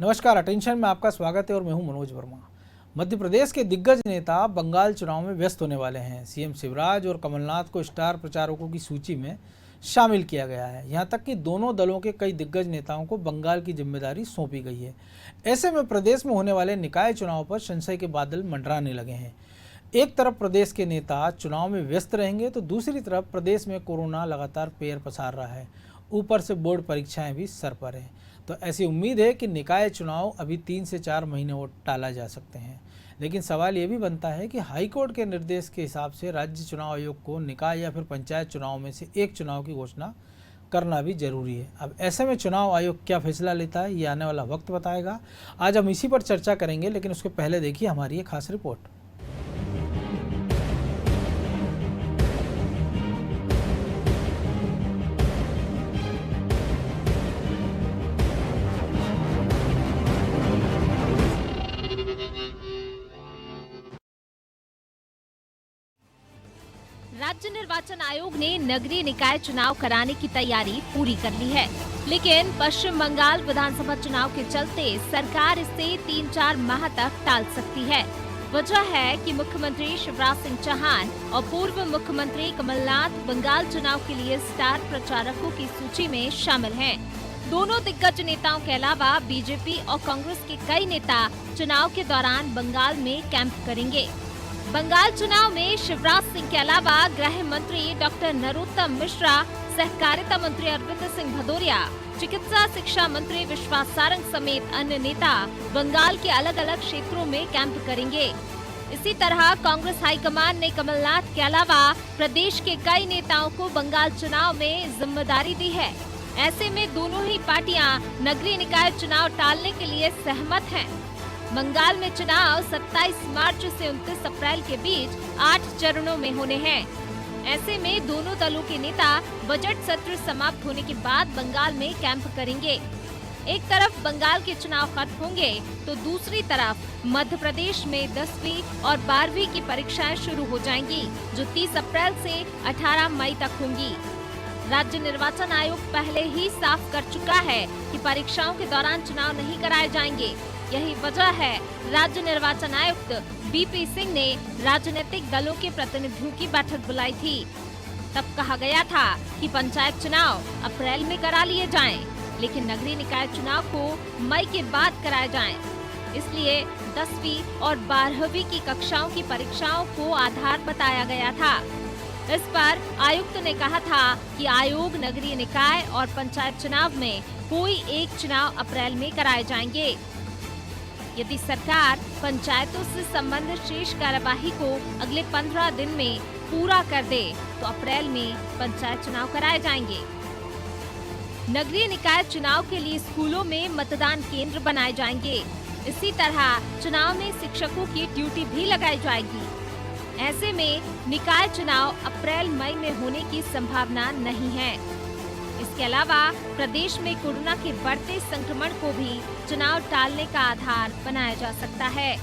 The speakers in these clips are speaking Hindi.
नमस्कार, अटेंशन में आपका स्वागत है और मैं हूं मनोज वर्मा। मध्य प्रदेश के दिग्गज नेता बंगाल चुनाव में व्यस्त होने वाले हैं। सीएम शिवराज और कमलनाथ को स्टार प्रचारकों की सूची में शामिल किया गया है। यहां तक कि दोनों दलों के कई दिग्गज नेताओं को बंगाल की जिम्मेदारी सौंपी गई है। ऐसे में प्रदेश में होने वाले निकाय चुनाव पर संशय के बादल मंडराने लगे हैं। एक तरफ प्रदेश के नेता चुनाव में व्यस्त रहेंगे तो दूसरी तरफ प्रदेश में कोरोना लगातार पैर पसार रहा है। ऊपर से बोर्ड परीक्षाएं भी सर पर हैं। तो ऐसी उम्मीद है कि निकाय चुनाव अभी 3 से 4 महीने और टाला जा सकते हैं। लेकिन सवाल ये भी बनता है कि हाईकोर्ट के निर्देश के हिसाब से राज्य चुनाव आयोग को निकाय या फिर पंचायत चुनाव में से एक चुनाव की घोषणा करना भी जरूरी है। अब ऐसे में चुनाव आयोग क्या फैसला लेता है, ये आने वाला वक्त बताएगा। आज हम इसी पर चर्चा करेंगे, लेकिन उसके पहले देखिए हमारी एक खास रिपोर्ट। राज्य निर्वाचन आयोग ने नगरीय निकाय चुनाव कराने की तैयारी पूरी कर ली है, लेकिन पश्चिम बंगाल विधानसभा चुनाव के चलते सरकार इसे 3-4 माह तक टाल सकती है। वजह है कि मुख्यमंत्री शिवराज सिंह चौहान और पूर्व मुख्यमंत्री कमलनाथ बंगाल चुनाव के लिए स्टार प्रचारकों की सूची में शामिल हैं। दोनों दिग्गज नेताओं के अलावा बीजेपी और कांग्रेस के कई नेता चुनाव के दौरान बंगाल में कैंप करेंगे। बंगाल चुनाव में शिवराज सिंह के अलावा गृह मंत्री डॉक्टर नरोत्तम मिश्रा, सहकारिता मंत्री अरविंद सिंह भदौरिया, चिकित्सा शिक्षा मंत्री विश्वास सारंग समेत अन्य नेता बंगाल के अलग अलग क्षेत्रों में कैंप करेंगे। इसी तरह कांग्रेस हाईकमान ने कमलनाथ के अलावा प्रदेश के कई नेताओं को बंगाल चुनाव में जिम्मेदारी दी है। ऐसे में दोनों ही पार्टियां नगरीय निकाय चुनाव टालने के लिए सहमत हैं। बंगाल में चुनाव 27 मार्च से 29 अप्रैल के बीच 8 चरणों में होने हैं। ऐसे में दोनों दलों के नेता बजट सत्र समाप्त होने के बाद बंगाल में कैंप करेंगे। एक तरफ बंगाल के चुनाव खत्म होंगे तो दूसरी तरफ मध्य प्रदेश में 10वीं और 12वीं की परीक्षाएं शुरू हो जाएंगी, जो 30 अप्रैल से 18 मई तक होंगी। राज्य निर्वाचन आयोग पहले ही साफ कर चुका है कि परीक्षाओं के दौरान चुनाव नहीं कराए जाएंगे। यही वजह है राज्य निर्वाचन आयुक्त बीपी सिंह ने राजनीतिक दलों के प्रतिनिधियों की बैठक बुलाई थी। तब कहा गया था कि पंचायत चुनाव अप्रैल में करा लिए जाएं, लेकिन नगरीय निकाय चुनाव को मई के बाद कराए जाएं। इसलिए 10वीं और 12वीं की कक्षाओं की परीक्षाओं को आधार बताया गया था। इस पर आयुक्त ने कहा था कि आयोग नगरीय निकाय और पंचायत चुनाव में कोई एक चुनाव अप्रैल में कराए जाएंगे। यदि सरकार पंचायतों से संबंधित शेष कार्यवाही को अगले 15 दिन में पूरा कर दे तो अप्रैल में पंचायत चुनाव कराए जाएंगे। नगरीय निकाय चुनाव के लिए स्कूलों में मतदान केंद्र बनाए जाएंगे। इसी तरह चुनाव में शिक्षकों की ड्यूटी भी लगाई जाएगी। ऐसे में निकाय चुनाव अप्रैल मई में होने की संभावना नहीं है। इसके अलावा प्रदेश में कोरोना के बढ़ते संक्रमण को भी चुनाव टालने का आधार बनाया जा सकता है।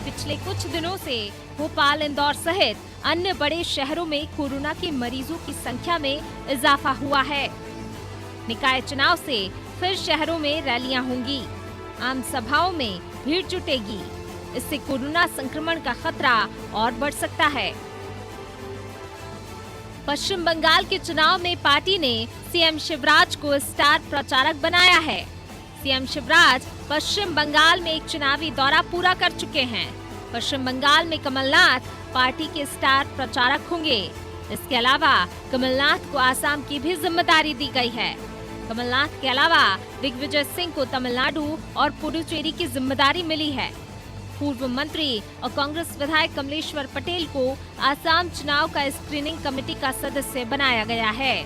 पिछले कुछ दिनों से भोपाल, इंदौर सहित अन्य बड़े शहरों में कोरोना के मरीजों की संख्या में इजाफा हुआ है। निकाय चुनाव से फिर शहरों में रैलियां होंगी, आम सभाओं में भीड़ जुटेगी। इससे कोरोना संक्रमण का खतरा और बढ़ सकता है। पश्चिम बंगाल के चुनाव में पार्टी ने सीएम शिवराज को स्टार प्रचारक बनाया है। सीएम शिवराज पश्चिम बंगाल में एक चुनावी दौरा पूरा कर चुके हैं। पश्चिम बंगाल में कमलनाथ पार्टी के स्टार प्रचारक होंगे। इसके अलावा कमलनाथ को आसाम की भी जिम्मेदारी दी गई है। कमलनाथ के अलावा दिग्विजय सिंह को तमिलनाडु और पुडुचेरी की जिम्मेदारी मिली है। पूर्व मंत्री और कांग्रेस विधायक कमलेश्वर पटेल को आसाम चुनाव का स्क्रीनिंग कमेटी का सदस्य बनाया गया है।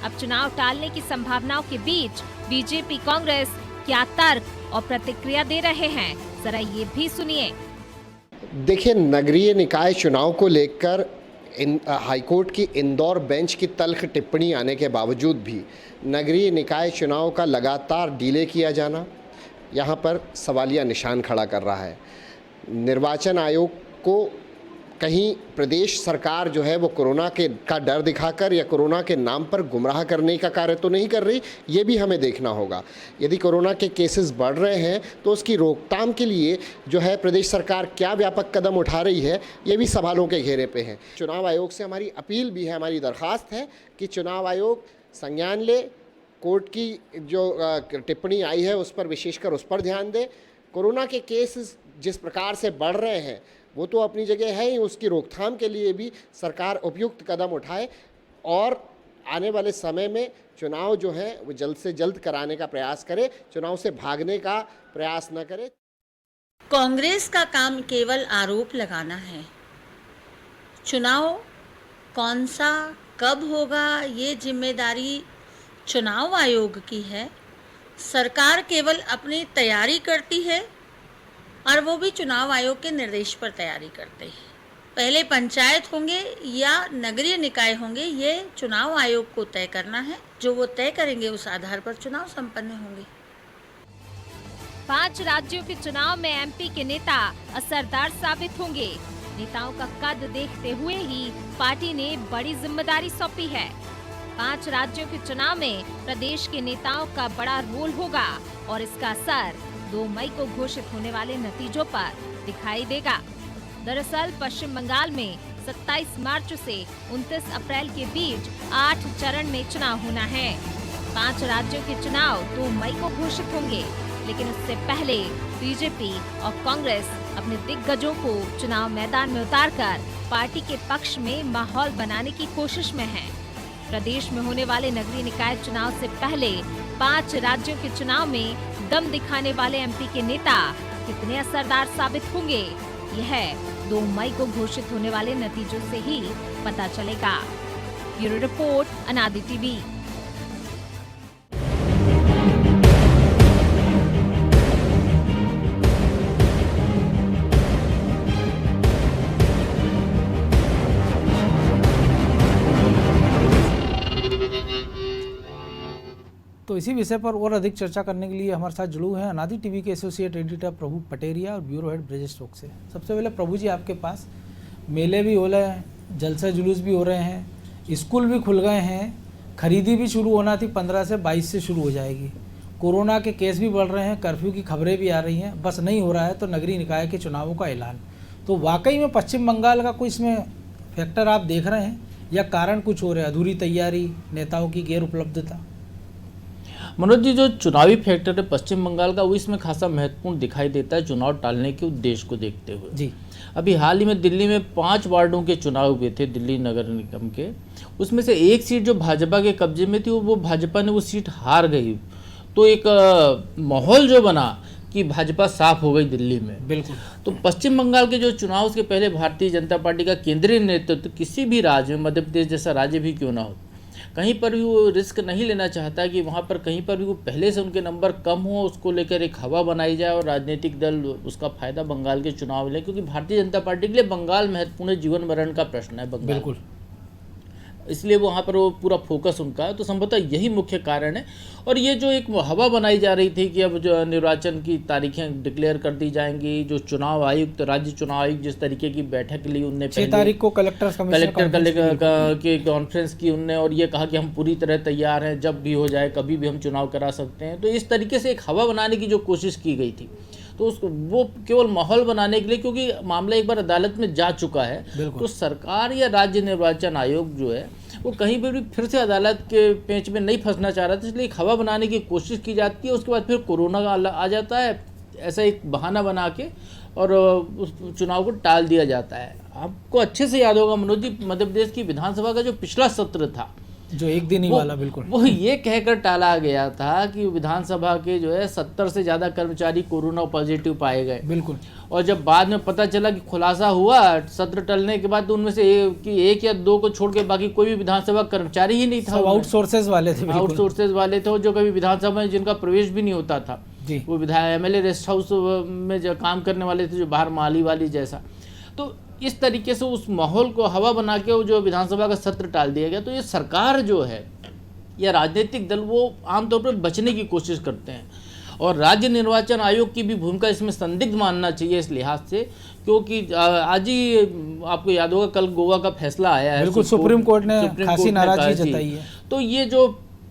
अब चुनाव टालने की संभावनाओं के बीच बीजेपी, कांग्रेस क्या तर्क और प्रतिक्रिया दे रहे हैं, जरा ये भी सुनिए। देखिए, नगरीय निकाय चुनाव को लेकर हाईकोर्ट की इंदौर बेंच की तल्ख टिप्पणी आने के बावजूद भी नगरीय निकाय चुनाव का लगातार डिले किया जाना यहाँ पर सवालिया निशान खड़ा कर रहा है। निर्वाचन आयोग को कहीं प्रदेश सरकार जो है वो कोरोना का डर दिखाकर या कोरोना के नाम पर गुमराह करने का कार्य तो नहीं कर रही, ये भी हमें देखना होगा। यदि कोरोना के केसेस बढ़ रहे हैं तो उसकी रोकथाम के लिए जो है प्रदेश सरकार क्या व्यापक कदम उठा रही है, ये भी सवालों के घेरे पे है। चुनाव आयोग से हमारी अपील भी है, हमारी दरख्वास्त है कि चुनाव आयोग संज्ञान ले, कोर्ट की जो टिप्पणी आई है उस पर विशेषकर उस पर ध्यान दे। कोरोना के केसेस जिस प्रकार से बढ़ रहे हैं वो तो अपनी जगह है ही, उसकी रोकथाम के लिए भी सरकार उपयुक्त कदम उठाए और आने वाले समय में चुनाव जो है वो जल्द से जल्द कराने का प्रयास करे, चुनाव से भागने का प्रयास न करे। कांग्रेस का काम केवल आरोप लगाना है। चुनाव कौन सा कब होगा ये जिम्मेदारी चुनाव आयोग की है। सरकार केवल अपनी तैयारी करती है और वो भी चुनाव आयोग के निर्देश पर तैयारी करते हैं। पहले पंचायत होंगे या नगरीय निकाय होंगे ये चुनाव आयोग को तय करना है। जो वो तय करेंगे उस आधार पर चुनाव संपन्न होंगे। 5 राज्यों के चुनाव में एमपी के नेता असरदार साबित होंगे। नेताओं का कद देखते हुए ही पार्टी ने बड़ी जिम्मेदारी सौंपी है। 5 राज्यों के चुनाव में प्रदेश के नेताओं का बड़ा रोल होगा और इसका असर 2 मई को घोषित होने वाले नतीजों पर दिखाई देगा। दरअसल पश्चिम बंगाल में 27 मार्च से 29 अप्रैल के बीच 8 चरण में चुनाव होना है। 5 राज्यों के चुनाव 2 मई को घोषित होंगे, लेकिन उससे पहले बीजेपी और कांग्रेस अपने दिग्गजों को चुनाव मैदान में उतारकर पार्टी के पक्ष में माहौल बनाने की कोशिश में है। प्रदेश में होने वाले नगरीय निकाय चुनाव से पहले 5 राज्यों के चुनाव में दम दिखाने वाले एमपी के नेता कितने असरदार साबित होंगे, यह 2 मई को घोषित होने वाले नतीजों से ही पता चलेगा। ब्यूरो रिपोर्ट, अनादि टीवी। तो इसी विषय पर और अधिक चर्चा करने के लिए हमारे साथ जुड़े हुए हैं अनादि टीवी के एसोसिएट एडिटर प्रभु पटेरिया और ब्यूरो हेड ब्रजेश टोक से। सबसे पहले प्रभु जी, आपके पास मेले भी हो रहे हैं, जलसा जुलूस भी हो रहे हैं, स्कूल भी खुल गए हैं, खरीदी भी शुरू होना थी 15 से 22 से शुरू हो जाएगी, कोरोना के केस भी बढ़ रहे हैं, कर्फ्यू की खबरें भी आ रही हैं, बस नहीं हो रहा है तो नगरीय निकाय के चुनावों का ऐलान। तो वाकई में पश्चिम बंगाल का कोई इसमें फैक्टर आप देख रहे हैं या कारण कुछ हो रहा है, अधूरी तैयारी, नेताओं की गैर उपलब्धता? मनोज जी, जो चुनावी फैक्टर है पश्चिम बंगाल का वो इसमें खासा महत्वपूर्ण दिखाई देता है चुनाव टालने के उद्देश्य को देखते हुए। जी, अभी हाल ही में दिल्ली में 5 वार्डों के चुनाव हुए थे, दिल्ली नगर निगम के। उसमें से एक सीट जो भाजपा के कब्जे में थी वो भाजपा ने वो सीट हार गई। तो एक माहौल जो बना कि भाजपा साफ हो गई दिल्ली में। बिल्कुल। तो पश्चिम बंगाल के जो चुनाव उसके पहले भारतीय जनता पार्टी का केंद्रीय नेतृत्व किसी भी राज्य में, मध्य प्रदेश जैसा राज्य भी क्यों ना हो, कहीं पर भी वो रिस्क नहीं लेना चाहता कि वहाँ पर कहीं पर भी वो पहले से उनके नंबर कम हो, उसको लेकर एक हवा बनाई जाए और राजनीतिक दल उसका फायदा बंगाल के चुनाव ले। क्योंकि भारतीय जनता पार्टी के लिए बंगाल महत्वपूर्ण जीवन मरण का प्रश्न है बंगाल। बिल्कुल। इसलिए वहाँ पर वो पूरा फोकस उनका है। तो संभवतः यही मुख्य कारण है। और ये जो एक हवा बनाई जा रही थी कि अब जो निर्वाचन की तारीखें डिक्लेयर कर दी जाएंगी, जो चुनाव आयुक्त, राज्य चुनाव आयुक्त जिस तरीके की बैठक ली उनने 6 तारीख को कलेक्टर के कॉन्फ्रेंस की उनने, और ये कहा कि हम पूरी तरह तैयार हैं, जब भी हो जाए कभी भी हम चुनाव करा सकते हैं। तो इस तरीके से एक हवा बनाने की जो कोशिश की गई थी, तो उसको वो केवल माहौल बनाने के लिए, क्योंकि मामला एक बार अदालत में जा चुका है, तो सरकार या राज्य निर्वाचन आयोग जो है वो कहीं पर भी फिर से अदालत के पेंच में नहीं फंसना चाह रहा था, इसलिए एक हवा बनाने की कोशिश की जाती है। उसके बाद फिर कोरोना आ जाता है, ऐसा एक बहाना बना के और उस चुनाव को टाल दिया जाता है। आपको अच्छे से याद होगा मनोज जी, मध्य प्रदेश की विधानसभा का जो पिछला सत्र था, जो एक दिन ही वाला, बिल्कुल वो ये कहकर टाला गया था कि विधानसभा के जो है 70 से ज़्यादा कर्मचारी कोरोना पॉजिटिव पाए गए। बिल्कुल। और जब बाद में पता चला कि खुलासा हुआ सत्र टलने के बाद, तो उनमें से एक या 2 को छोड़ के बाकी कोई भी विधानसभा कर्मचारी ही नहीं था। आउटसोर्सेज वाले थे। आउटसोर्सेज वाले थे जो कभी विधानसभा में जिनका प्रवेश भी नहीं होता था। वो MLA रेस्ट हाउस में जो काम करने वाले थे, जो बाहर माली वाली जैसा। तो इस तरीके से उस माहौल को हवा बना के वो जो विधानसभा का सत्र टाल दिया गया। तो ये सरकार जो है या राजनीतिक दल वो आमतौर पर बचने की कोशिश करते हैं। और राज्य निर्वाचन आयोग की भी भूमिका इसमें संदिग्ध मानना चाहिए इस लिहाज से, क्योंकि आज ही आपको याद होगा कल गोवा का फैसला आया है, बिल्कुल सुप्रीम कोर्ट ने खासी नाराजगी जताई है। तो ये जो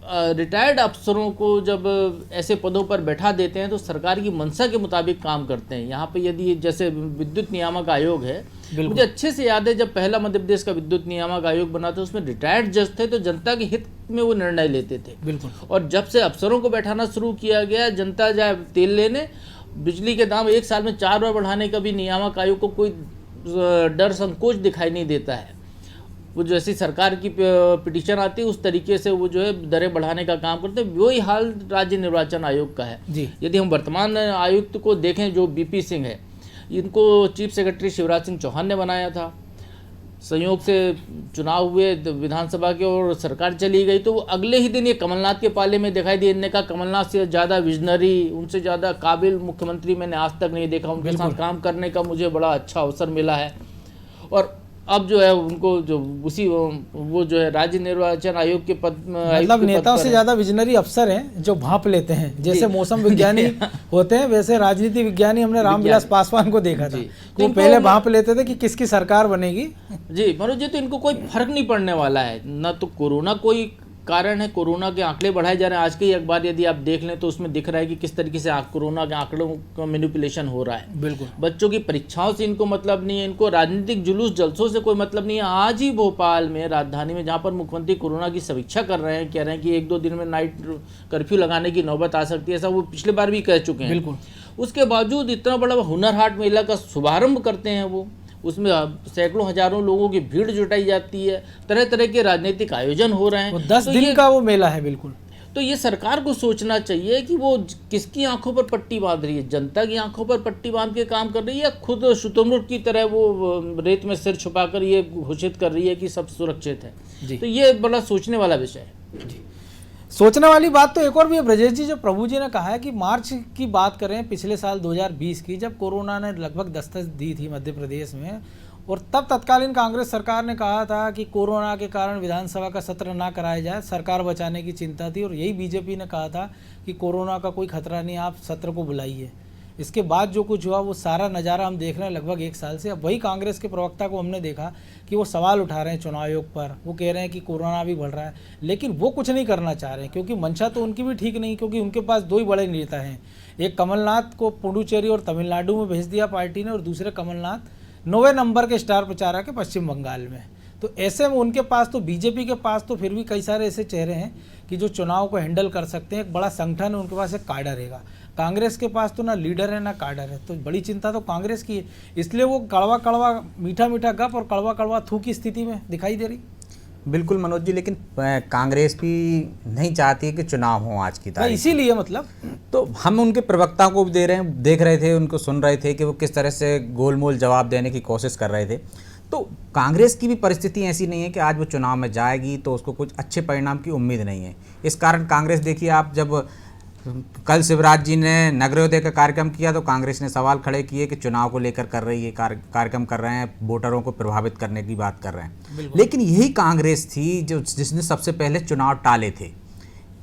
रिटायर्ड अफसरों को जब ऐसे पदों पर बैठा देते हैं तो सरकार की मंशा के मुताबिक काम करते हैं। यहाँ पे यदि जैसे विद्युत नियामक आयोग है, मुझे अच्छे से याद है जब पहला मध्य प्रदेश का विद्युत नियामक आयोग बना था उसमें रिटायर्ड जज थे, तो जनता के हित में वो निर्णय लेते थे। बिल्कुल। और जब से अफसरों को बैठाना शुरू किया गया, जनता जाए तेल लेने, बिजली के दाम एक साल में 4 बार बढ़ाने का भी नियामक आयोग को कोई डर संकोच दिखाई नहीं देता है। वो जैसी सरकार की पिटीशन आती है उस तरीके से वो जो है दरें बढ़ाने का काम करते हैं। वही हाल राज्य निर्वाचन आयोग का है जी। यदि हम वर्तमान आयुक्त को देखें जो बीपी सिंह है, इनको चीफ सेक्रेटरी शिवराज सिंह चौहान ने बनाया था। संयोग से चुनाव हुए विधानसभा के और सरकार चली गई, तो वो अगले ही दिन ये कमलनाथ के पाले में दिखाई दिए। इनने कहा कमलनाथ से ज़्यादा विजनरी, उनसे ज़्यादा काबिल मुख्यमंत्री मैंने आज तक नहीं देखा, उनके साथ काम करने का मुझे बड़ा अच्छा अवसर मिला है। और अब जो है उनको जो उसी वो जो है राज्य निर्वाचन आयोग के पद, मतलब नेताओं से ज्यादा विजनरी अफसर हैं जो भांप लेते हैं। जैसे मौसम विज्ञानी होते हैं वैसे राजनीति विज्ञानी हमने रामविलास पासवान को देखा था, वो पहले भांप लेते थे कि किसकी सरकार बनेगी। जी मनोज जी, तो इनको कोई फर्क नहीं पड़ने वाला है ना, तो कोरोना कोई कारण है, कोरोना के आंकड़े बढ़ाए जा रहे हैं। आज के ही अखबार यदि आप देख लें तो उसमें दिख रहा है कि किस तरीके से कोरोना के आंकड़ों का मैनिपुलेशन हो रहा है। बिल्कुल। बच्चों की परीक्षाओं से इनको मतलब नहीं है, इनको राजनीतिक जुलूस जलसों से कोई मतलब नहीं है। आज ही भोपाल में, राजधानी में, जहाँ पर मुख्यमंत्री कोरोना की समीक्षा कर रहे हैं, कह रहे हैं कि 1-2 दिन में नाइट कर्फ्यू लगाने की नौबत आ सकती है, ऐसा वो पिछले बार भी कह चुके हैं। बिल्कुल। उसके बावजूद इतना बड़ा हुनर हाट मेला का शुभारंभ करते हैं वो, उसमें सैकड़ों हजारों लोगों की भीड़ जुटाई जाती है, तरह तरह के राजनीतिक आयोजन हो रहे हैं। 10 दिन का वो मेला है। बिल्कुल। तो ये सरकार को सोचना चाहिए कि वो किसकी आंखों पर पट्टी बांध रही है, जनता की आंखों पर पट्टी बांध के काम कर रही है या खुद शुतुरमुर्ग की तरह वो रेत में सिर छुपाकर ये घोषित कर रही है कि सब सुरक्षित है। तो ये बड़ा सोचने वाला विषय है। जी। सोचने वाली बात तो एक और भी है ब्रजेश जी, जो प्रभु जी ने कहा है कि मार्च की बात करें पिछले साल 2020 की, जब कोरोना ने लगभग दस्तक दी थी मध्य प्रदेश में, और तब तत्कालीन कांग्रेस सरकार ने कहा था कि कोरोना के कारण विधानसभा का सत्र ना कराया जाए, सरकार बचाने की चिंता थी। और यही बीजेपी ने कहा था कि कोरोना का कोई खतरा नहीं, आप सत्र को बुलाइए। इसके बाद जो कुछ हुआ वो सारा नज़ारा हम देख रहे हैं लगभग 1 साल से। अब वही कांग्रेस के प्रवक्ता को हमने देखा कि वो सवाल उठा रहे हैं चुनाव आयोग पर, वो कह रहे हैं कि कोरोना भी बढ़ रहा है, लेकिन वो कुछ नहीं करना चाह रहे हैं क्योंकि मंशा तो उनकी भी ठीक नहीं, क्योंकि उनके पास 2 ही बड़े नेता हैं। एक कमलनाथ को पुडुचेरी और तमिलनाडु में भेज दिया पार्टी ने, और दूसरे कमलनाथ 9वें नंबर के स्टार प्रचारक है पश्चिम बंगाल में। तो ऐसे में उनके पास तो, बीजेपी के पास तो फिर भी कई सारे ऐसे चेहरे हैं कि जो चुनाव को हैंडल कर सकते हैं। एक बड़ा संगठन है, उनके पास एक काडर रहेगा। कांग्रेस के पास तो ना लीडर है ना काडर है, तो बड़ी चिंता तो कांग्रेस की है। इसलिए वो कड़वा कड़वा मीठा मीठा गप और कड़वा कड़वा थू की स्थिति में दिखाई दे रही। बिल्कुल मनोज जी, लेकिन कांग्रेस भी नहीं चाहती है कि चुनाव हो आज की तारीख, इसीलिए मतलब तो हम उनके प्रवक्ता को भी देख रहे थे, उनको सुन रहे थे कि वो किस तरह से गोलमोल जवाब देने की कोशिश कर रहे थे। तो कांग्रेस की भी परिस्थिति ऐसी नहीं है कि आज वो चुनाव में जाएगी तो उसको कुछ अच्छे परिणाम की उम्मीद नहीं है। इस कारण कांग्रेस, देखिए आप, जब कल शिवराज जी ने नगरोदय का कार्यक्रम किया तो कांग्रेस ने सवाल खड़े किए कि चुनाव को लेकर कर रही है, कार्यक्रम कर रहे हैं, वोटरों को प्रभावित करने की बात कर रहे हैं। लेकिन यही कांग्रेस थी जिसने सबसे पहले चुनाव टाले थे।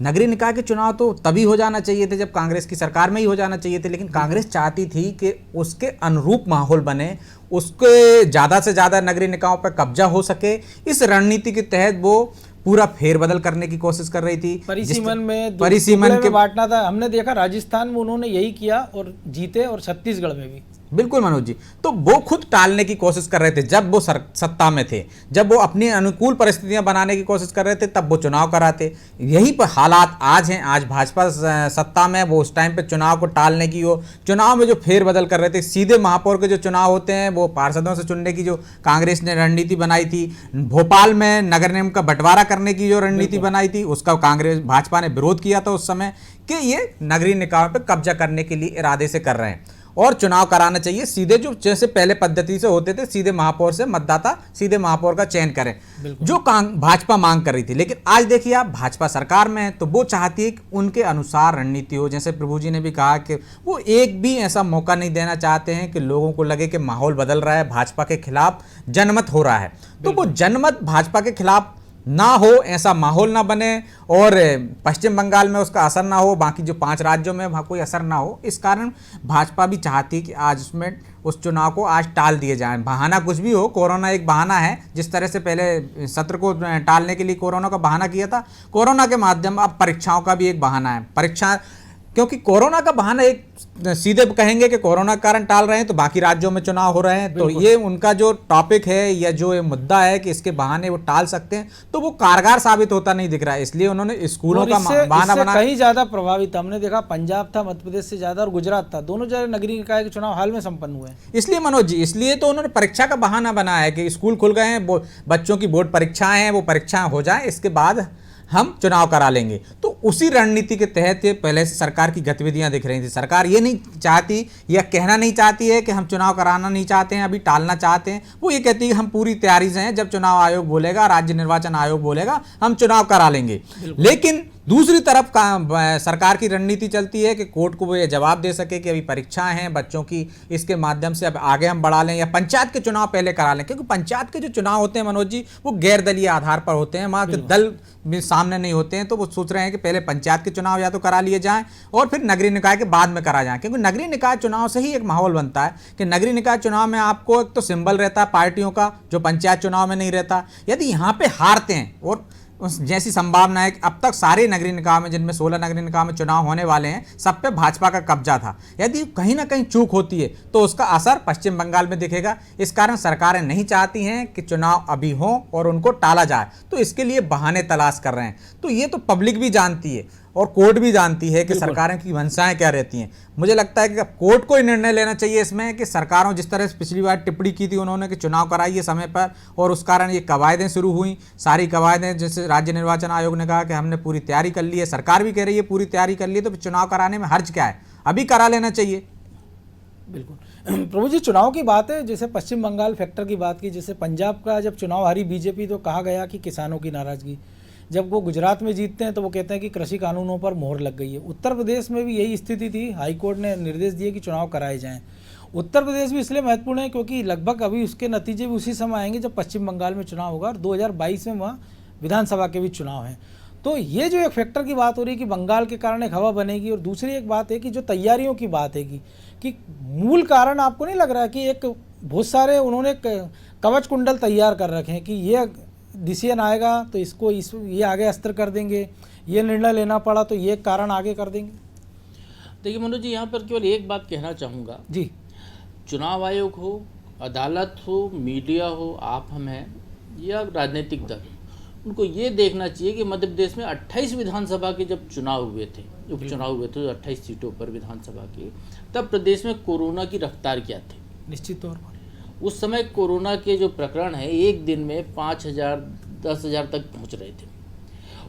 नगरीय निकाय के चुनाव तो तभी हो जाना चाहिए थे जब कांग्रेस की सरकार में ही हो जाना चाहिए थे, लेकिन कांग्रेस चाहती थी कि उसके अनुरूप माहौल बने, उसके ज़्यादा से ज़्यादा नगरीय निकायों पर कब्जा हो सके। इस रणनीति के तहत वो पूरा फेरबदल करने की कोशिश कर रही थी। परिसीमन के बांटना था। हमने देखा राजस्थान में उन्होंने यही किया और जीते, और छत्तीसगढ़ में भी। बिल्कुल मनोज जी, तो वो खुद टालने की कोशिश कर रहे थे जब वो सत्ता में थे। जब वो अपनी अनुकूल परिस्थितियां बनाने की कोशिश कर रहे थे तब वो चुनाव कराते। यही पर हालात आज हैं। आज भाजपा सत्ता में, वो उस टाइम पे चुनाव को टालने की, वो चुनाव में जो फेरबदल कर रहे थे, सीधे महापौर के जो चुनाव होते हैं वो पार्षदों से चुनने की जो कांग्रेस ने रणनीति बनाई थी, भोपाल में नगर निगम का बंटवारा करने की जो रणनीति बनाई थी, उसका भाजपा ने विरोध किया था उस समय कि ये नगरीय निकायों पर कब्जा करने के लिए इरादे से कर रहे हैं और चुनाव कराना चाहिए सीधे, जो जैसे पहले पद्धति से होते थे, सीधे महापौर से मतदाता सीधे महापौर का चयन करें, जो भाजपा मांग कर रही थी। लेकिन आज देखिए आप, भाजपा सरकार में है तो वो चाहती है कि उनके अनुसार रणनीति हो। जैसे प्रभु जी ने भी कहा कि वो एक भी ऐसा मौका नहीं देना चाहते हैं कि लोगों को लगे कि माहौल बदल रहा है, भाजपा के खिलाफ जनमत हो रहा है। तो वो जनमत भाजपा के खिलाफ ना हो, ऐसा माहौल ना बने और पश्चिम बंगाल में उसका असर ना हो, बाकी जो 5 राज्यों में वहाँ कोई असर ना हो। इस कारण भाजपा भी चाहती कि आज उसमें उस चुनाव को आज टाल दिए जाएं। बहाना कुछ भी हो, कोरोना एक बहाना है। जिस तरह से पहले सत्र को टालने के लिए कोरोना का बहाना किया था, कोरोना के माध्यम अब परीक्षाओं का भी एक बहाना है। परीक्षा, क्योंकि कोरोना का बहाना एक सीधे कहेंगे कि कोरोना के कारण टाल रहे हैं तो बाकी राज्यों में चुनाव हो रहे हैं, तो ये उनका जो टॉपिक है या जो ये मुद्दा है कि इसके बहाने वो टाल सकते हैं, तो वो कारगर साबित होता नहीं दिख रहा है। इसलिए उन्होंने स्कूलों का बहाना बना, कहीं ज्यादा प्रभावित हमने देखा पंजाब था, मध्य प्रदेश से ज्यादा, और गुजरात था, दोनों जगह नगरीय निकाय के चुनाव हाल में संपन्न हुए हैं। इसलिए मनोज जी, इसलिए तो उन्होंने परीक्षा का बहाना बनाया है कि स्कूल खुल गए हैं, बच्चों की बोर्ड परीक्षाएं हैं, वो परीक्षाएं हो जाए, इसके बाद हम चुनाव करा लेंगे। तो उसी रणनीति के तहत पहले से सरकार की गतिविधियां दिख रही थी। सरकार ये नहीं चाहती या कहना नहीं चाहती है कि हम चुनाव कराना नहीं चाहते हैं, अभी टालना चाहते हैं। वो ये कहती है कि हम पूरी तैयारी से हैं, जब चुनाव आयोग बोलेगा, राज्य निर्वाचन आयोग बोलेगा, हम चुनाव करा लेंगे। लेकिन दूसरी तरफ सरकार की रणनीति चलती है कि कोर्ट को वो ये जवाब दे सके कि अभी परीक्षाएं हैं बच्चों की, इसके माध्यम से अब आगे हम बढ़ा लें, या पंचायत के चुनाव पहले करा लें। क्योंकि पंचायत के जो चुनाव होते हैं मनोज जी, वो गैर दलीय आधार पर होते हैं, वहाँ के दल भी सामने नहीं होते हैं। तो वो सोच रहे हैं कि पहले पंचायत के चुनाव या तो करा लिए जाएं और फिर नगरीय निकाय के बाद में करा जाए। क्योंकि नगरीय निकाय चुनाव से ही एक माहौल बनता है कि नगरीय निकाय चुनाव में आपको एक तो सिंबल रहता है पार्टियों का, जो पंचायत चुनाव में नहीं रहता। यदि यहाँ पे हारते हैं, और जैसी संभावना है कि अब तक सारे नगरीय निकाय में, जिनमें 16 नगरीय निकाय में चुनाव होने वाले हैं, सब पे भाजपा का कब्जा था। यदि कहीं ना कहीं चूक होती है तो उसका असर पश्चिम बंगाल में दिखेगा। इस कारण सरकारें नहीं चाहती हैं कि चुनाव अभी हो और उनको टाला जाए, तो इसके लिए बहाने तलाश कर रहे हैं। तो ये तो पब्लिक भी जानती है और कोर्ट भी जानती है कि सरकारों की मंशाएं क्या रहती हैं। मुझे लगता है कि अब कोर्ट को ही निर्णय लेना चाहिए इसमें कि सरकारों, जिस तरह से पिछली बार टिप्पणी की थी उन्होंने कि चुनाव कराइए समय पर, और उस कारण ये कवायदें शुरू हुई, सारी कवायदें, जैसे राज्य निर्वाचन आयोग ने कहा कि हमने पूरी तैयारी कर ली है, सरकार भी कह रही है पूरी तैयारी कर ली है, तो चुनाव कराने में हर्ज क्या है, अभी करा लेना चाहिए। बिल्कुल प्रभु जी, चुनाव की बात है, जैसे पश्चिम बंगाल फैक्टर की बात की, जैसे पंजाब का जब चुनाव हारी बीजेपी तो कहा गया कि किसानों की नाराजगी, जब वो गुजरात में जीतते हैं तो वो कहते हैं कि कृषि कानूनों पर मोहर लग गई है। उत्तर प्रदेश में भी यही स्थिति थी, हाईकोर्ट ने निर्देश दिए कि चुनाव कराए जाएं। उत्तर प्रदेश भी इसलिए महत्वपूर्ण है क्योंकि लगभग अभी उसके नतीजे भी उसी समय आएंगे जब पश्चिम बंगाल में चुनाव होगा, और 2022 में वहाँ विधानसभा के भी चुनाव हैं। तो ये जो एक फैक्टर की बात हो रही है कि बंगाल के कारण एक हवा बनेगी, और दूसरी एक बात है कि जो तैयारियों की बात है कि मूल कारण आपको नहीं लग रहा है कि एक बहुत सारे उन्होंने कवच कुंडल तैयार कर रखे हैं कि ये डिसीजन आएगा तो इसको ये आगे अस्त्र कर देंगे, ये निर्णय लेना पड़ा तो ये कारण आगे कर देंगे। देखिए मनोज जी, यहाँ पर केवल एक बात कहना चाहूँगा जी, चुनाव आयोग हो, अदालत हो, मीडिया हो, आप हम हैं या राजनीतिक दल, उनको ये देखना चाहिए कि मध्य प्रदेश में 28 विधानसभा के जब चुनाव हुए थे, उपचुनाव हुए थे 28 सीटों पर विधानसभा के, तब प्रदेश में कोरोना की रफ्तार क्या थी। निश्चित तौर पर उस समय कोरोना के जो प्रकरण है एक दिन में 5,000 10,000 तक पहुंच रहे थे।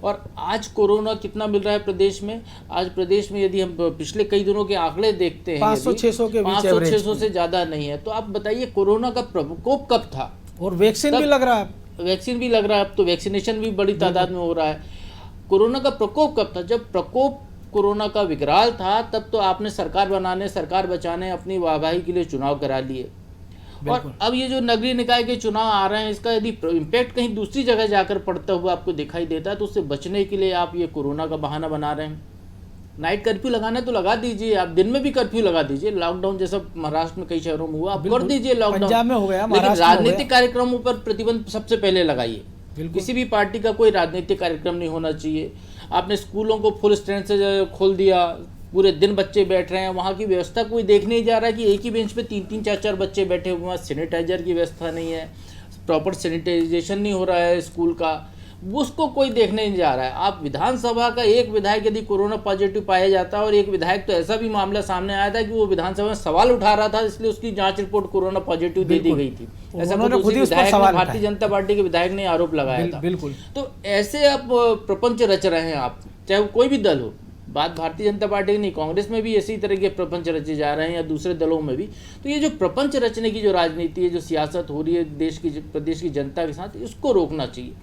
और आज कोरोना कितना मिल रहा है प्रदेश में? आज प्रदेश में यदि हम पिछले कई दिनों के आंकड़े देखते हैं, 500-600 के बीच, 500-600 से ज़्यादा नहीं है। तो आप बताइए कोरोना का प्रकोप कब था? और वैक्सीन भी लग रहा है, वैक्सीन भी लग रहा है, अब तो वैक्सीनेशन भी बड़ी तादाद में हो रहा है। कोरोना का प्रकोप कब था? जब प्रकोप कोरोना का विकराल था, तब तो आपने सरकार बनाने, सरकार बचाने, अपनी वाहवाही के लिए चुनाव करा लिए। और अब ये जो नगरीय निकाय के चुनाव आ रहे हैं, इसका यदि इम्पैक्ट कहीं दूसरी जगह जाकर पड़ता हुआ आपको दिखाई देता है, तो उससे बचने के लिए आप ये कोरोना का बहाना बना रहे हैं। नाइट कर्फ्यू लगाना है तो लगा दीजिए, आप दिन में भी कर्फ्यू लगा दीजिए, लॉकडाउन जैसा महाराष्ट्र में कई शहरों में हुआ, आप कर दीजिए लॉकडाउन, पंजाब में हो गया, लेकिन राजनीतिक कार्यक्रमों पर प्रतिबंध सबसे पहले लगाइए। किसी भी पार्टी का कोई राजनीतिक कार्यक्रम नहीं होना चाहिए। आपने स्कूलों को फुल स्ट्रेंथ से खोल दिया, पूरे दिन बच्चे बैठ रहे हैं, वहाँ की व्यवस्था कोई देख नहीं जा रहा है कि एक ही बेंच पे 3-3 4-4 बच्चे बैठे हुए हैं, सैनिटाइजर की व्यवस्था नहीं है, प्रॉपर सैनिटाइजेशन नहीं हो रहा है स्कूल का, उसको कोई देखने नहीं जा रहा है। आप विधानसभा का एक विधायक यदि कोरोना पॉजिटिव पाया जाता है, और एक विधायक तो ऐसा भी मामला सामने आया था कि वो विधानसभा में सवाल उठा रहा था, इसलिए उसकी जांच रिपोर्ट कोरोना पॉजिटिव दे दी गई थी। ऐसा भारतीय जनता पार्टी के विधायक ने आरोप लगाया था। बिल्कुल। तो ऐसे आप प्रपंच रच रहे हैं, आप चाहे वो कोई भी दल हो, बात भारतीय जनता पार्टी की नहीं, कांग्रेस में भी इसी तरह के प्रपंच रचे जा रहे हैं या दूसरे दलों में भी। तो ये जो प्रपंच रचने की जो राजनीति है, जो सियासत हो रही है देश की, प्रदेश की जनता के साथ, इसको रोकना चाहिए।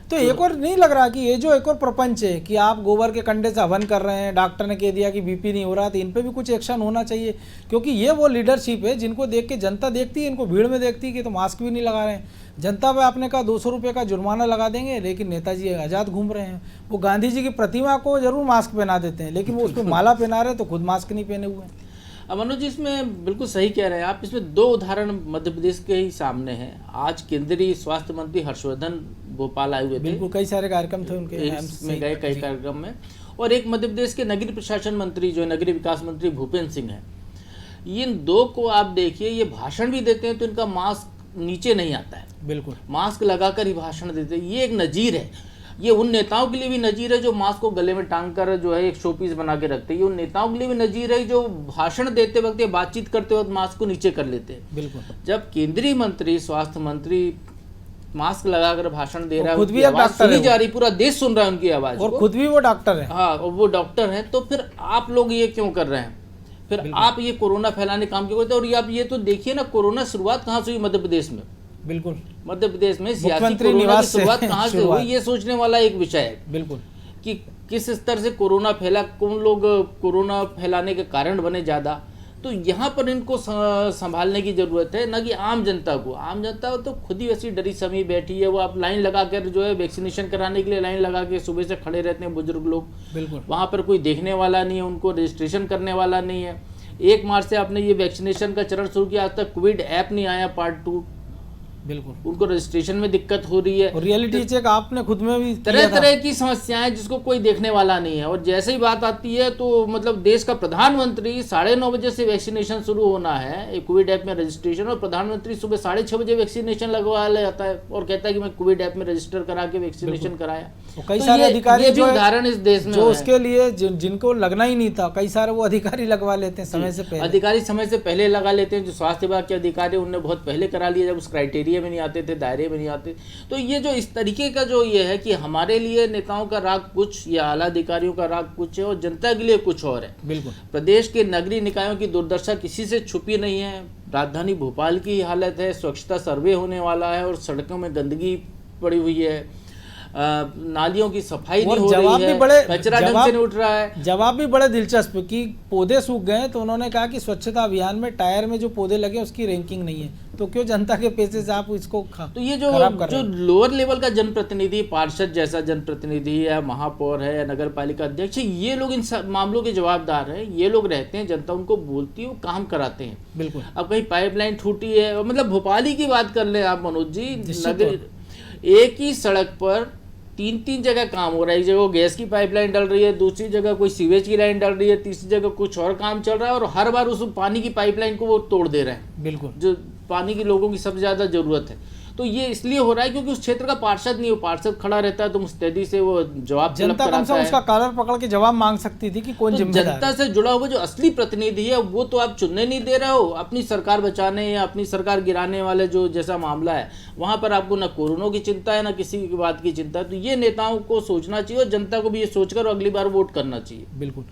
तो एक और नहीं लग रहा कि ये जो एक और प्रपंच है कि आप गोबर के कंडे से हवन कर रहे हैं, डॉक्टर ने कह दिया कि बीपी नहीं हो रहा, तो इन पे भी कुछ एक्शन होना चाहिए, क्योंकि ये वो लीडरशिप है जिनको देख के जनता देखती है, इनको भीड़ में देखती है कि तो मास्क भी नहीं लगा रहे हैं। जनता पे आपने कहा 200 रुपये का जुर्माना लगा देंगे, लेकिन नेताजी आज़ाद घूम रहे हैं। वो गांधी जी की प्रतिमा को जरूर मास्क पहना देते हैं, लेकिन वो उस पर माला पहना रहे हैं तो खुद मास्क नहीं पहने हुए हैं। मनोज जी, इसमें बिल्कुल सही कह रहे हैं आप। इसमें दो उदाहरण मध्य प्रदेश के ही सामने हैं। आज केंद्रीय स्वास्थ्य मंत्री हर्षवर्धन भोपाल आए हुए थे, बिल्कुल कई सारे कार्यक्रम थे उनके, एम्स में गए कई कार्यक्रम में। और एक मध्य प्रदेश के नगरीय प्रशासन मंत्री जो नगरीय विकास मंत्री भूपेंद्र सिंह हैं, इन दो को आप देखिए, ये भाषण भी देते हैं तो इनका मास्क नीचे नहीं आता है, बिल्कुल मास्क लगाकर ही भाषण देते हैं। ये एक नजीर है। ये उन नेताओं के लिए भी नजीर है जो मास्क को गले में टांग कर जो है एक शो पीस बना के रखते हैं। ये उन नेताओं के लिए भी नजीर है जो भाषण देते वक्त या बातचीत करते वक्त मास्क को नीचे कर लेते हैं। बिल्कुल। जब केंद्रीय मंत्री स्वास्थ्य मंत्री मास्क लगाकर भाषण दे रहा है, खुद भी उनकी एक आवाज डॉक्टर सुनी है, जा रही, पूरा देश सुन रहा है उनकी आवाज और को। खुद भी वो डॉक्टर है। हाँ, और वो डॉक्टर हैं, तो फिर आप लोग ये क्यों कर रहे हैं? फिर आप ये कोरोना फैलाने काम क्यों करते हैं? और ये आप ये तो देखिए ना, कोरोना शुरुआत कहाँ से हुई मध्य प्रदेश में? बिल्कुल, मध्य प्रदेश में सियासी मुख्यमंत्री कोरोना की निवास से शुरुआत कहाँ से शुरुआत। हुई, ये सोचने वाला एक विषय है। बिल्कुल, कि किस स्तर से कोरोना फैला, कौन लोग कोरोना फैलाने के कारण बने ज़्यादा, तो यहाँ पर इनको संभालने की ज़रूरत है, ना कि आम जनता को। आम जनता तो खुद ही वैसी डरी समी बैठी है। वो आप लाइन लगा कर जो है वैक्सीनेशन कराने के लिए लाइन लगा के सुबह से खड़े रहते हैं बुजुर्ग लोग। बिल्कुल, वहाँ पर कोई देखने वाला नहीं है, उनको रजिस्ट्रेशन करने वाला नहीं है। 1 मार्च से आपने ये वैक्सीनेशन का चरण शुरू किया, आज तक कोविड ऐप नहीं आया पार्ट 2। बिल्कुल, उनको रजिस्ट्रेशन में दिक्कत हो रही है। और रियलिटी चेक आपने खुद में भी तरह तरह की समस्याएं जिसको कोई देखने वाला नहीं है। और जैसे ही बात आती है तो मतलब देश का प्रधानमंत्री 9:30 बजे से वैक्सीनेशन शुरू होना है, कोविड ऐप में रजिस्ट्रेशन, और प्रधानमंत्री सुबह 6:30 बजे वैक्सीनेशन लगवा ले जाता है और कहता है कि मैं कोविड ऐप में रजिस्टर करा के वैक्सीनेशन कराया। कई सारे अधिकारी जो उदाहरण इस देश में जो उसके लिए जिनको लगना ही नहीं था, कई सारे वो अधिकारी लगवा लेते हैं समय से पहले। अधिकारी समय से पहले लगा लेते हैं। जो स्वास्थ्य विभाग के अधिकारी उनने बहुत पहले करा लिया, जब उस क्राइटेरिया में नहीं आते थे, दायरे में नहीं आते। तो ये जो इस तरीके का जो ये है कि हमारे लिए नेताओं का राग कुछ या आला अधिकारियों का राग कुछ है और जनता के लिए कुछ और है। बिल्कुल, प्रदेश के नगरीय निकायों की दुर्दशा किसी से छुपी नहीं है। राजधानी भोपाल की हालत है, स्वच्छता सर्वे होने वाला है और सड़कों में गंदगी पड़ी हुई है, नालियों की सफाई नहीं हो रही है, कचरा ढंग से नहीं उठ रहा है। जवाब भी बड़े दिलचस्प कि पौधे सूख गए, तो उन्होंने कहा कि स्वच्छता अभियान में टायर में जो पौधे लगे उसकी रैंकिंग नहीं है, तो क्यों जनता के पैसे से आप इसको तो ये जो लोअर लेवल का जनप्रतिनिधि, पार्षद जैसा जनप्रतिनिधि या महापौर है या नगर पालिका अध्यक्ष है, ये लोग इन मामलों के जवाबदार हैं। ये लोग रहते हैं, जनता उनको बोलती है, वो काम कराते हैं। बिल्कुल। अब कहीं पाइपलाइन टूटी है, मतलब भोपाल ही की बात कर लें आप मनोज जी, एक ही सड़क पर 3 जगह काम हो रहा है। एक जगह गैस की पाइपलाइन डल रही है, दूसरी जगह कोई सीवेज की लाइन डल रही है, तीसरी जगह कुछ और काम चल रहा है, और हर बार उस पानी की पाइपलाइन को वो तोड़ दे रहे हैं। बिल्कुल, जो पानी की लोगों की सबसे ज़्यादा ज़रूरत है। तो ये इसलिए हो रहा है क्योंकि उस क्षेत्र का पार्षद नहीं हो, पार्षद खड़ा रहता है तो मुस्तैदी से वो जवाब जनता कम से कम उसका कॉलर पकड़ के जवाब मांग सकती थी कि कौन जिम्मेदार है। जनता से जुड़ा हुआ जो असली प्रतिनिधि है वो तो आप चुनने नहीं दे रहे हो। अपनी सरकार बचाने या अपनी सरकार गिराने वाले जो जैसा मामला है वहाँ पर आपको न कोरोना की चिंता है, न किसी की बात की चिंता है। तो ये नेताओं को सोचना चाहिए और जनता को भी ये सोचकर अगली बार वोट करना चाहिए। बिल्कुल।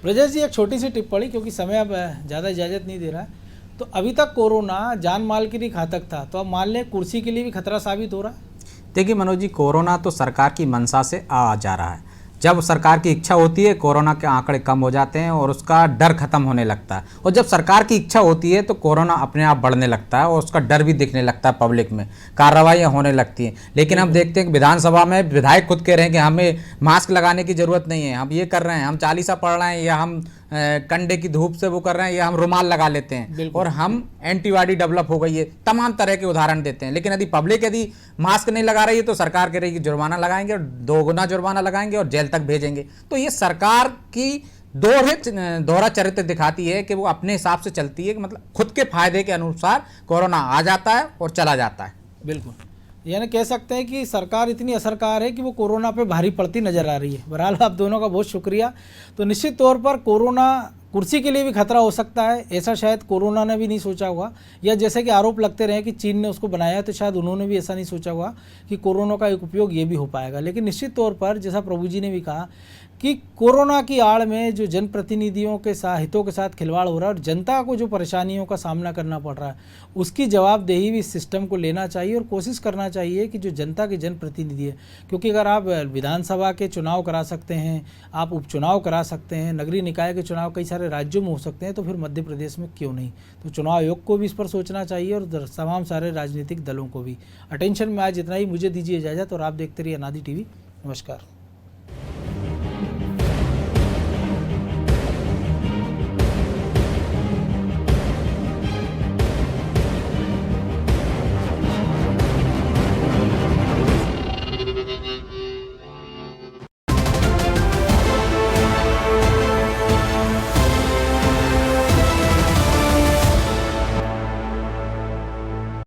ब्रजेश जी, एक छोटी सी टिप्पणी, क्योंकि समय अब ज़्यादा इजाज़त नहीं दे रहा है। तो अभी तक कोरोना जान माल के लिए घातक था, तो अब मान लें कुर्सी के लिए भी खतरा साबित हो रहा है। देखिए मनोज जी, कोरोना तो सरकार की मंशा से आ जा रहा है। जब सरकार की इच्छा होती है कोरोना के आंकड़े कम हो जाते हैं और उसका डर खत्म होने लगता है, और जब सरकार की इच्छा होती है तो कोरोना अपने आप बढ़ने लगता है और उसका डर भी दिखने लगता है, पब्लिक में कार्रवाइयाँ होने लगती हैं। लेकिन हम देखते हैं कि विधानसभा में विधायक खुद कह रहे हैं कि हमें मास्क लगाने की ज़रूरत नहीं है, हम ये कर रहे हैं, हम चालीसा पढ़ रहे हैं, या हम कंडे की धूप से वो कर रहे हैं, या हम रुमाल लगा लेते हैं और हम एंटीबॉडी डेवलप हो गई है। तमाम तरह के उदाहरण देते हैं। लेकिन यदि पब्लिक यदि मास्क नहीं लगा रही है तो सरकार कह रही है कि जुर्माना लगाएंगे और 2 गुना जुर्माना लगाएंगे और जेल तक भेजेंगे। तो ये सरकार की दोहरा चरित्र दिखाती है कि वो अपने हिसाब से चलती है, कि मतलब खुद के फायदे के अनुसार कोरोना आ जाता है और चला जाता है। बिल्कुल, यानी कह सकते हैं कि सरकार इतनी असरकार है कि वो कोरोना पे भारी पड़ती नजर आ रही है। बहरहाल आप दोनों का बहुत शुक्रिया। तो निश्चित तौर पर कोरोना कुर्सी के लिए भी खतरा हो सकता है, ऐसा शायद कोरोना ने भी नहीं सोचा होगा, या जैसे कि आरोप लगते रहे कि चीन ने उसको बनाया, तो शायद उन्होंने भी ऐसा नहीं सोचा होगा कि कोरोना का एक उपयोग ये भी हो पाएगा। लेकिन निश्चित तौर पर जैसा प्रभु जी ने भी कहा कि कोरोना की आड़ में जो जनप्रतिनिधियों के साथ हितों के साथ खिलवाड़ हो रहा है और जनता को जो परेशानियों का सामना करना पड़ रहा है, उसकी जवाबदेही भी इस सिस्टम को लेना चाहिए और कोशिश करना चाहिए कि जो जनता के जनप्रतिनिधि है, क्योंकि अगर आप विधानसभा के चुनाव करा सकते हैं, आप उपचुनाव करा सकते हैं, नगरीय निकाय के चुनाव कई सारे राज्यों में हो सकते हैं, तो फिर मध्य प्रदेश में क्यों नहीं। तो चुनाव आयोग को भी इस पर सोचना चाहिए और तमाम सारे राजनीतिक दलों को भी। अटेंशन में आज इतना ही, मुझे दीजिए इजाज़त और आप देखते रहिए अनादि टीवी। नमस्कार।